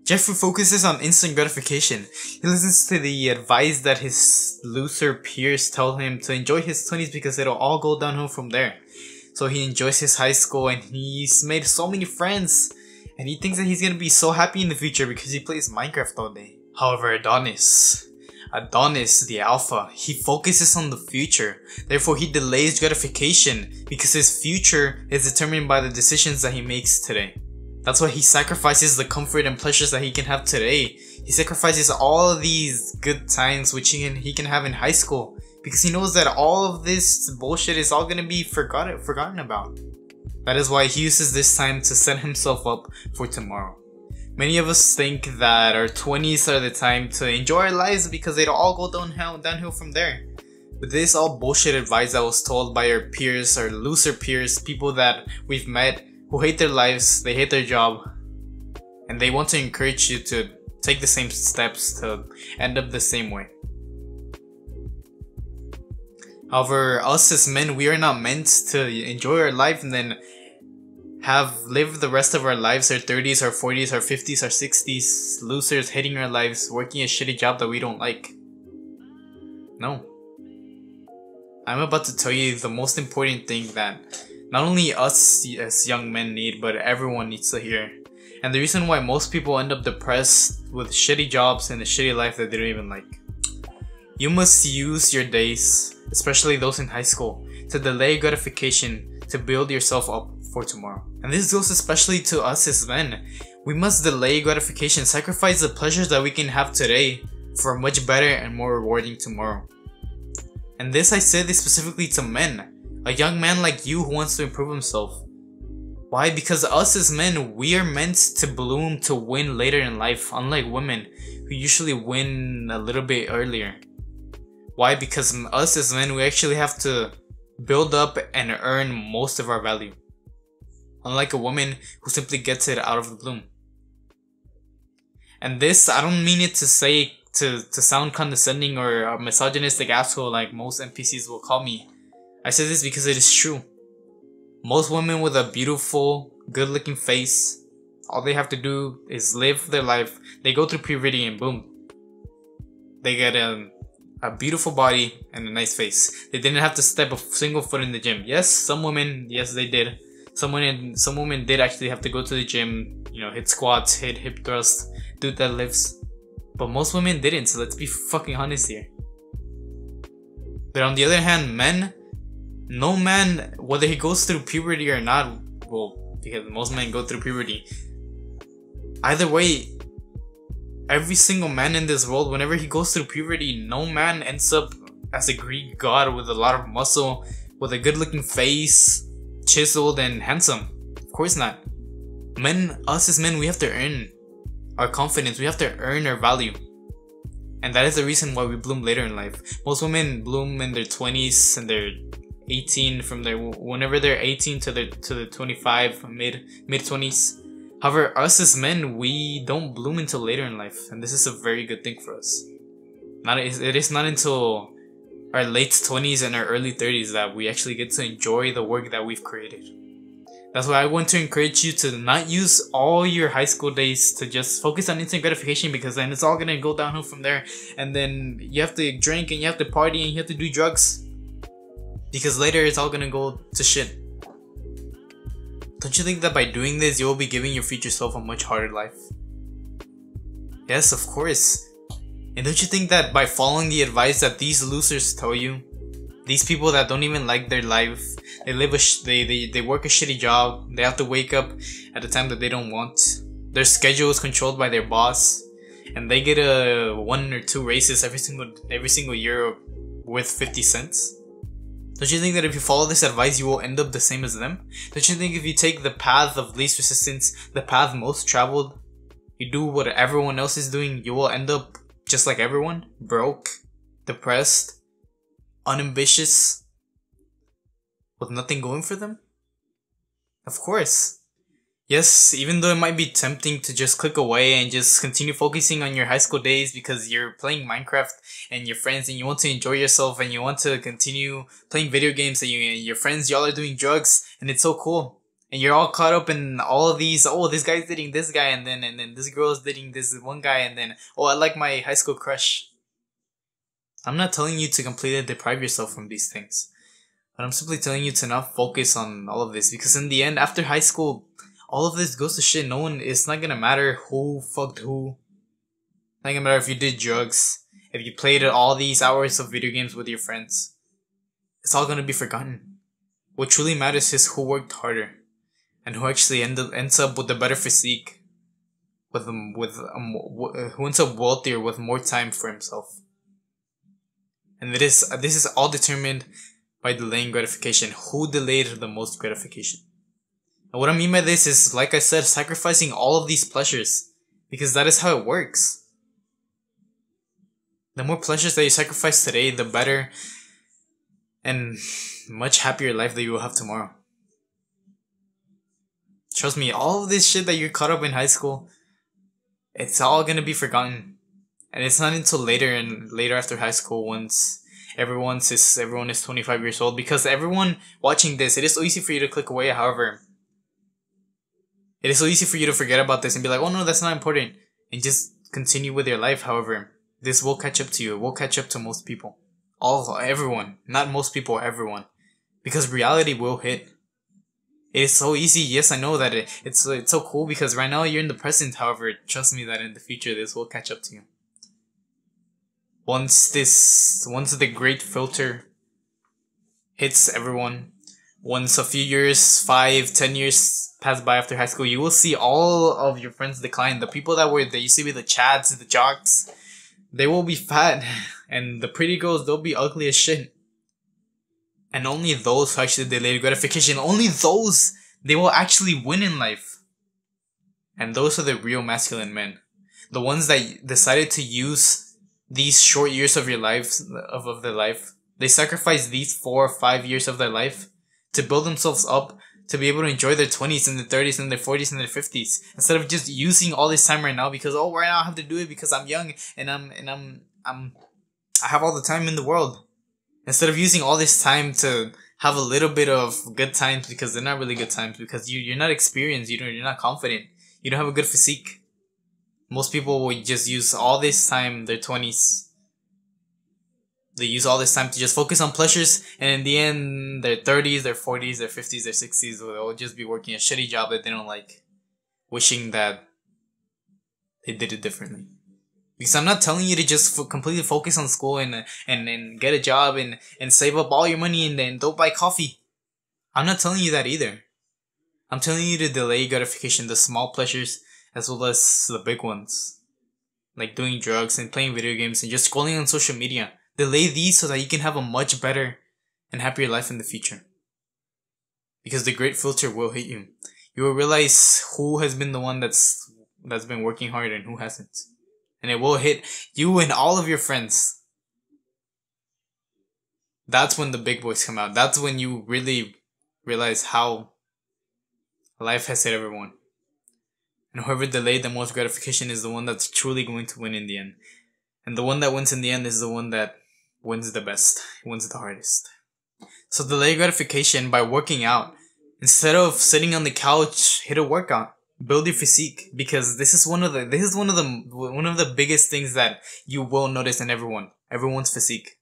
Jeffrey focuses on instant gratification. He listens to the advice that his looser peers tell him to enjoy his 20s because it'll all go downhill from there. So he enjoys his high school and he's made so many friends. And he thinks that he's gonna be so happy in the future because he plays Minecraft all day. However, Adonis, the alpha, he focuses on the future. Therefore, he delays gratification because his future is determined by the decisions that he makes today. That's why he sacrifices the comfort and pleasures that he can have today. He sacrifices all of these good times which he can have in high school because he knows that all of this bullshit is all gonna be forgotten about. That is why he uses this time to set himself up for tomorrow. Many of us think that our 20s are the time to enjoy our lives because it'll all go downhill from there. But this is all bullshit advice that was told by our peers, our looser peers, people that we've met who hate their lives, they hate their job, and they want to encourage you to take the same steps to end up the same way. However, us as men, we are not meant to enjoy our life and then live the rest of our lives, our 30s, our 40s, our 50s, our 60s, losers, hating our lives, working a shitty job that we don't like. No. I'm about to tell you the most important thing that not only us as young men need, but everyone needs to hear. And the reason why most people end up depressed with shitty jobs and a shitty life that they don't even like. You must use your days, especially those in high school, to delay gratification to build yourself up for tomorrow. And this goes especially to us as men. We must delay gratification, sacrifice the pleasures that we can have today for a much better and more rewarding tomorrow. And this I say this specifically to men. A young man like you who wants to improve himself. Why? Because us as men, we are meant to bloom, to win later in life, unlike women who usually win a little bit earlier. Why? Because us as men, we actually have to build up and earn most of our value. Unlike a woman who simply gets it out of the bloom. And this, I don't mean it to say, to sound condescending or a misogynistic asshole like most NPCs will call me. I say this because it is true. Most women with a beautiful, good-looking face, all they have to do is live their life. They go through puberty and boom, they get a beautiful body and a nice face. They didn't have to step a single foot in the gym. Yes, some women, yes they did. Some women did actually have to go to the gym, you know, hit squats, hit hip thrusts, do deadlifts. But most women didn't, so let's be fucking honest here. But on the other hand, men, no man, whether he goes through puberty or not, well, because most men go through puberty. Either way, every single man in this world, whenever he goes through puberty, no man ends up as a Greek god with a lot of muscle, with a good looking face, chiseled and handsome. Of course not. Men, us as men, we have to earn our confidence, we have to earn our value. And that is the reason why we bloom later in life. Most women bloom in their 20s and their 18, whenever they're 18 to the 25, mid 20s. However, us as men, we don't bloom until later in life, and this is a very good thing for us. It is not until our late 20s and our early 30s that we actually get to enjoy the work that we've created. That's why I want to encourage you to not use all your high school days to just focus on instant gratification, because then it's all gonna go downhill from there, and then you have to drink and you have to party and you have to do drugs. Because later it's all gonna go to shit. Don't you think that by doing this you will be giving your future self a much harder life? Yes, of course. And don't you think that by following the advice that these losers tell you, these people that don't even like their life, they work a shitty job, they have to wake up at a time that they don't want, their schedule is controlled by their boss, and they get a 1 or 2 races every single year worth 50 cents? Don't you think that if you follow this advice, you will end up the same as them? Don't you think if you take the path of least resistance, the path most traveled, you do what everyone else is doing, you will end up just like everyone? Broke, depressed, unambitious, with nothing going for them? Of course. Yes, even though it might be tempting to just click away and just continue focusing on your high school days because you're playing Minecraft and your friends and you want to enjoy yourself and you want to continue playing video games and your friends, y'all are doing drugs and it's so cool. And you're all caught up in all of these. Oh, this guy's dating this guy, and then this girl's dating this one guy, and then oh, I like my high school crush. I'm not telling you to completely deprive yourself from these things, but I'm simply telling you to not focus on all of this, because in the end, after high school, all of this goes to shit. No one. It's not gonna matter who fucked who. It's not gonna matter if you did drugs, if you played all these hours of video games with your friends. It's all gonna be forgotten. What truly matters is who worked harder, and who actually ends up with a better physique, who ends up wealthier with more time for himself. And this is all determined by delaying gratification. Who delayed the most gratification? And what I mean by this is, like I said, sacrificing all of these pleasures, because that is how it works. The more pleasures that you sacrifice today, the better and much happier life that you will have tomorrow. Trust me, all of this shit that you're caught up in high school, it's all gonna be forgotten. And it's not until later after high school, once everyone is 25 years old, because everyone watching this, it is so easy for you to click away. However, it is so easy for you to forget about this and be like, oh no, that's not important, and just continue with your life. However, this will catch up to you. It will catch up to most people. Everyone. Not most people, everyone. Because reality will hit. It is so easy. Yes, I know that it's so cool because right now you're in the present. However, trust me that in the future this will catch up to you. Once the great filter hits everyone, once a few years, 5-10 years pass by after high school, you will see all of your friends decline. The people that used to be the chads, the jocks, they will be fat, and the pretty girls, they'll be ugly as shit. And only those who actually delayed gratification, only those, they will actually win in life. And those are the real masculine men. The ones that decided to use these short years of their life. They sacrifice these 4 or 5 years of their life to build themselves up, to be able to enjoy their 20s and their 30s and their 40s and their 50s, instead of just using all this time right now because right now I have to do it because I'm young and I have all the time in the world. Instead of using all this time to have a little bit of good times, because they're not really good times, because you're not experienced, you're not confident, you don't have a good physique. Most people will just use all this time, their 20s. They use all this time to just focus on pleasures, and in the end, their 30s, their 40s, their 50s, their 60s will just be working a shitty job that they don't like, wishing that they did it differently. Because I'm not telling you to just completely focus on school and get a job and save up all your money and then don't buy coffee. I'm not telling you that either. I'm telling you to delay gratification, the small pleasures as well as the big ones. Like doing drugs and playing video games and just scrolling on social media. Delay these so that you can have a much better and happier life in the future. Because the great filter will hit you. You will realize who has been the one that's been working hard and who hasn't. And it will hit you and all of your friends. That's when the big boys come out. That's when you really realize how life has hit everyone. And whoever delayed the most gratification is the one that's truly going to win in the end. And the one that wins in the end is the one that wins the best, wins the hardest. So delay gratification by working out. Instead of sitting on the couch, hit a workout. Build your physique, because this is one of the biggest things that you will notice in everyone's physique.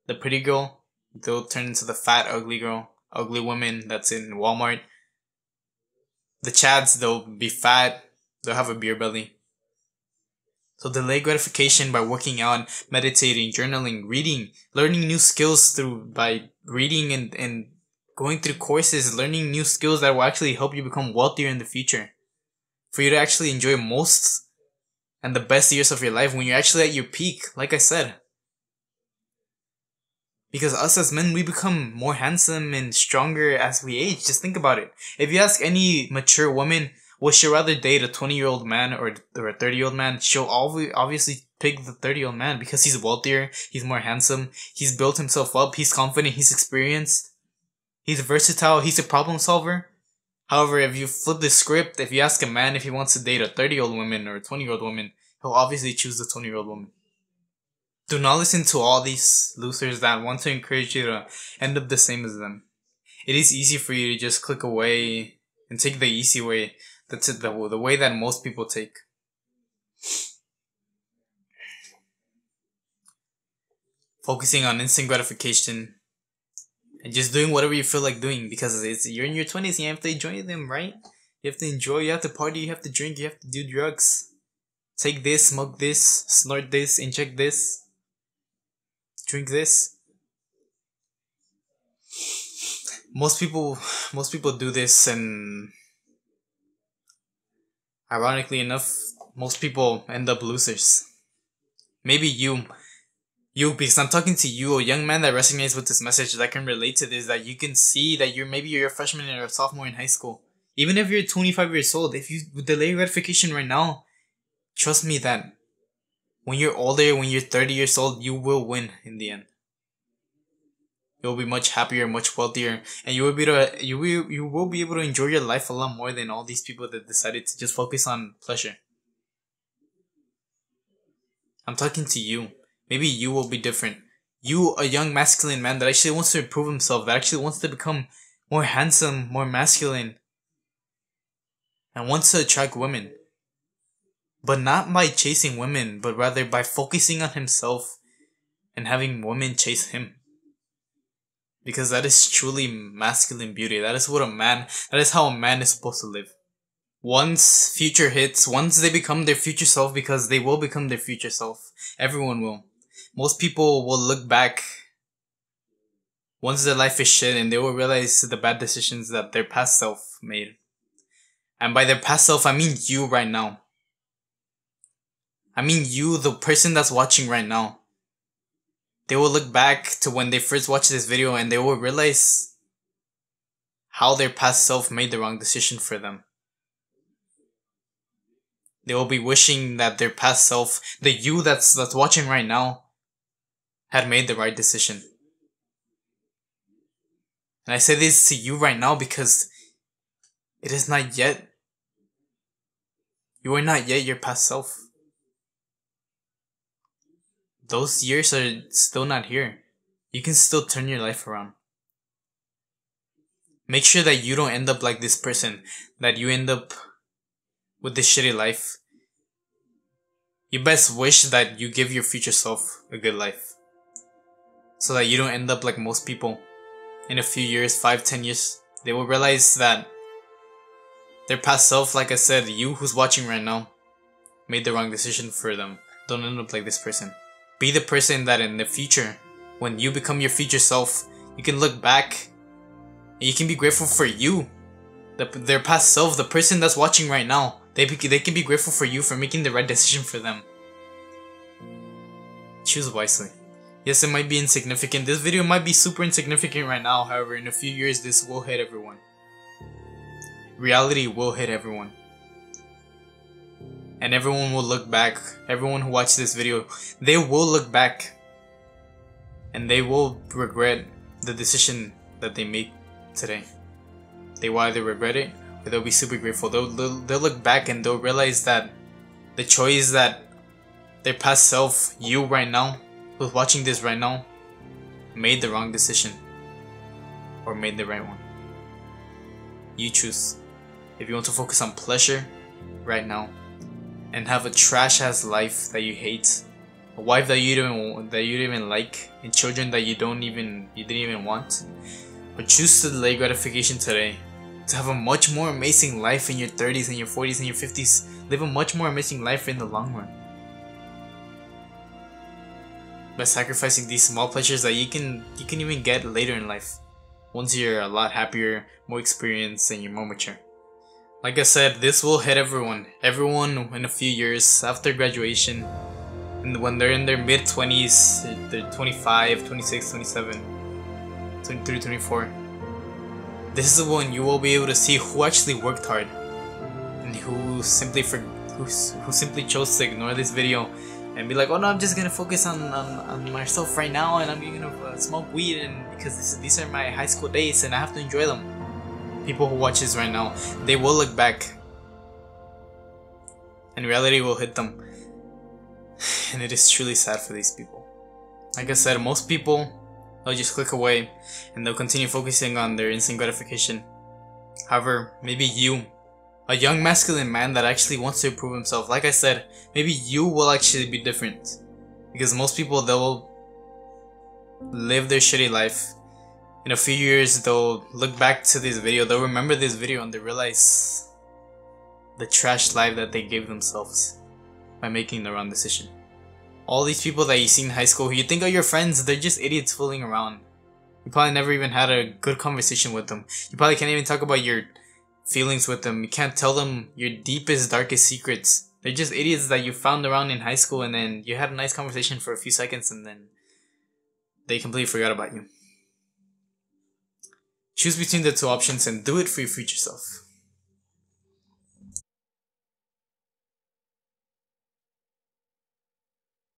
The pretty girl, they'll turn into the fat ugly girl, ugly woman that's in Walmart. The chads, they'll be fat, they'll have a beer belly. So delay gratification by working out, meditating, journaling, reading, learning new skills by reading and going through courses, learning new skills that will actually help you become wealthier in the future. For you to actually enjoy most and the best years of your life when you're actually at your peak, like I said. Because us as men, we become more handsome and stronger as we age. Just think about it. If you ask any mature woman, would she rather date a 20-year-old man or a 30-year-old man? She'll obviously pick the 30-year-old man because he's wealthier, he's more handsome, he's built himself up, he's confident, he's experienced, he's versatile, he's a problem solver. However, if you flip the script, if you ask a man if he wants to date a 30-year-old woman or a 20-year-old woman, he'll obviously choose the 20-year-old woman. Do not listen to all these losers that want to encourage you to end up the same as them. It is easy for you to just click away and take the easy way. That's it, the way that most people take. Focusing on instant gratification and just doing whatever you feel like doing, because you're in your 20s and you have to enjoy them, right? You have to enjoy, you have to party, you have to drink, you have to do drugs. Take this, smoke this, snort this, inject this, drink this. Most people do this, and ironically enough, most people end up losers. Maybe you, because I'm talking to you, a young man that resonates with this message, that can relate to this, that you can see that you're a freshman or a sophomore in high school. Even if you're 25 years old, if you delay gratification right now, trust me that when you're older, when you're 30 years old, you will win in the end. You'll be much happier, much wealthier, and you will be able to enjoy your life a lot more than all these people that decided to just focus on pleasure. I'm talking to you. Maybe you will be different. You, a young masculine man that actually wants to improve himself, that actually wants to become more handsome, more masculine, and wants to attract women. But not by chasing women, but rather by focusing on himself and having women chase him. Because that is truly masculine beauty. That is how a man is supposed to live. Once future hits, once they become their future self, because they will become their future self. Everyone will. Most people will look back once their life is shit, and they will realize the bad decisions that their past self made. And by their past self, I mean you right now. I mean you, the person that's watching right now. They will look back to when they first watched this video, and they will realize how their past self made the wrong decision for them. They will be wishing that their past self, the you that's watching right now, had made the right decision. And I say this to you right now because it is not yet. You are not yet your past self. Those years are still not here. You can still turn your life around. Make sure that you don't end up like this person, that you end up with this shitty life. You best wish that you give your future self a good life, so that you don't end up like most people. In a few years, 5-10 years, they will realize that their past self, like I said, you who's watching right now, made the wrong decision for them. Don't end up like this person. Be the person that in the future, when you become your future self, you can look back and you can be grateful for you. Their past self, the person that's watching right now, they can be grateful for you for making the right decision for them. Choose wisely. Yes, it might be insignificant. This video might be super insignificant right now. However, in a few years, this will hit everyone. Reality will hit everyone. And everyone will look back. Everyone who watched this video, they will look back. And they will regret the decision that they made today. They will either regret it, or they'll be super grateful. They'll look back and they'll realize that the choice that their past self, you right now, who's watching this right now, made the wrong decision. Or made the right one. You choose. If you want to focus on pleasure right now, and have a trash ass life that you hate, a wife that you didn't even like, and children that you didn't even want, or choose to delay gratification today to have a much more amazing life in your 30s and your 40s and your 50s. Live a much more amazing life in the long run by sacrificing these small pleasures that you can even get later in life, once you're a lot happier, more experienced, and you're more mature. Like I said, this will hit everyone. Everyone in a few years after graduation, and when they're in their mid-20s, they're 25, 26, 27, 23, 24. This is when you will be able to see who actually worked hard and who simply chose to ignore this video and be like, oh no, I'm just gonna focus on myself right now, and I'm gonna smoke weed, and because these are my high school days and I have to enjoy them. People who watch this right now, they will look back and reality will hit them, and it is truly sad for these people. Like I said, most people, they'll just click away and they'll continue focusing on their instant gratification. However, maybe you, a young masculine man that actually wants to improve himself, like I said, maybe you will actually be different. Because most people, they'll live their shitty life. In a few years, they'll look back to this video, they'll remember this video and they realize the trash life that they gave themselves by making the wrong decision. All these people that you see in high school who you think are your friends, they're just idiots fooling around. You probably never even had a good conversation with them. You probably can't even talk about your feelings with them. You can't tell them your deepest, darkest secrets. They're just idiots that you found around in high school and then you had a nice conversation for a few seconds and then they completely forgot about you. Choose between the two options and do it for your future self.